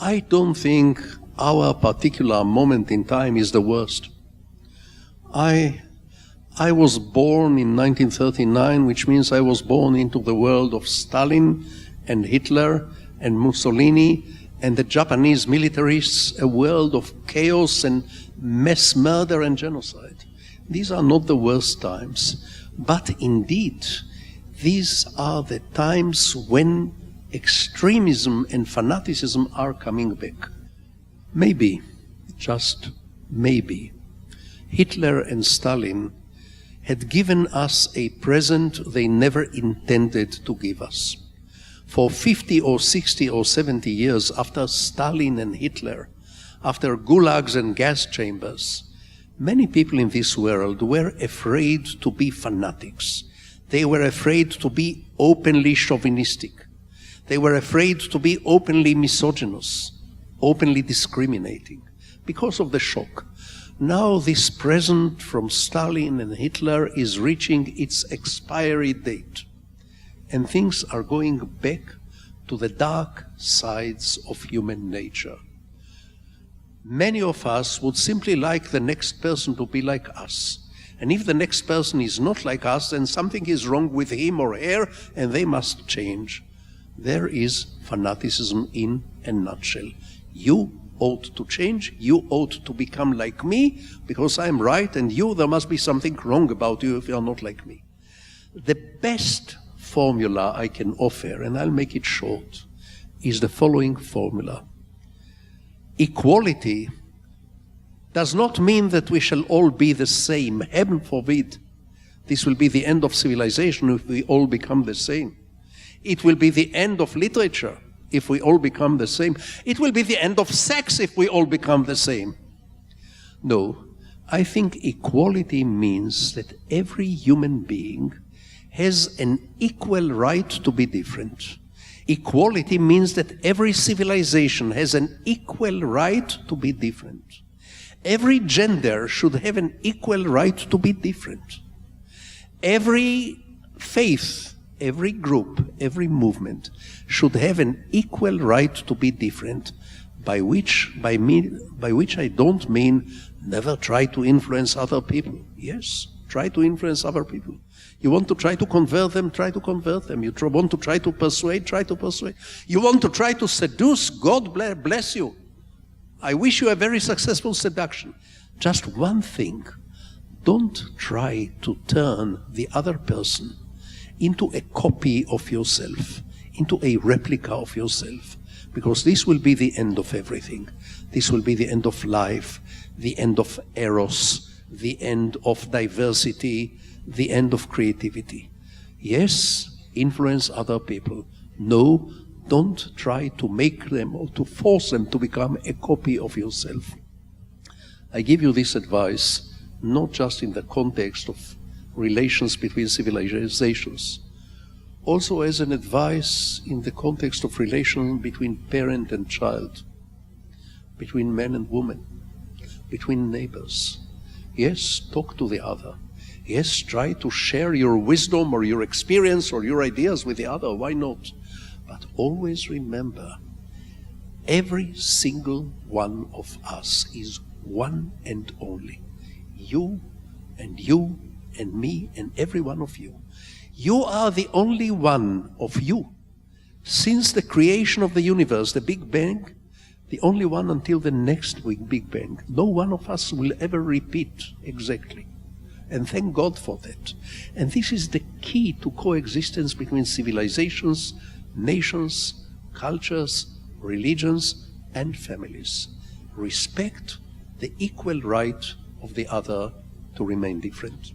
I don't think our particular moment in time is the worst. I was born in 1939, which means I was born into the world of Stalin and Hitler and Mussolini and the Japanese militarists, a world of chaos and mass murder and genocide. These are not the worst times, but indeed, these are the times when extremism and fanaticism are coming back. Maybe, just maybe, Hitler and Stalin had given us a present they never intended to give us. For 50 or 60 or 70 years after Stalin and Hitler, after gulags and gas chambers, many people in this world were afraid to be fanatics. They were afraid to be openly chauvinistic. They were afraid to be openly misogynous, openly discriminating, because of the shock. Now this present from Stalin and Hitler is reaching its expiry date, and things are going back to the dark sides of human nature. Many of us would simply like the next person to be like us. And if the next person is not like us, then something is wrong with him or her, and they must change. There is fanaticism in a nutshell. You ought to change, you ought to become like me, because I'm right, and you, there must be something wrong about you if you are not like me. The best formula I can offer, and I'll make it short, is the following formula. Equality does not mean that we shall all be the same. Heaven forbid. This will be the end of civilization if we all become the same. It will be the end of literature if we all become the same. It will be the end of sex if we all become the same. No, I think equality means that every human being has an equal right to be different. Equality means that every civilization has an equal right to be different. Every gender should have an equal right to be different. Every faith, every group, every movement should have an equal right to be different, by which I don't mean never try to influence other people. Yes, try to influence other people. You want to try to convert them, try to convert them. You want to try to persuade, try to persuade. You want to try to seduce, God bless you. I wish you a very successful seduction. Just one thing, don't try to turn the other person into a copy of yourself, into a replica of yourself, because this will be the end of everything. This will be the end of life, the end of eros, the end of diversity, the end of creativity. Yes, influence other people. No, don't try to make them or to force them to become a copy of yourself. I give you this advice not just in the context of relations between civilizations, also as an advice in the context of relations between parent and child, between man and woman, between neighbors. Yes, talk to the other. Yes, try to share your wisdom or your experience or your ideas with the other. Why not? But always remember, every single one of us is one and only. You and me and every one of you. You are the only one of you. Since the creation of the universe, the Big Bang, the only one until the next Big Bang. No one of us will ever repeat exactly. And thank God for that. And this is the key to coexistence between civilizations, nations, cultures, religions, and families. Respect the equal right of the other to remain different.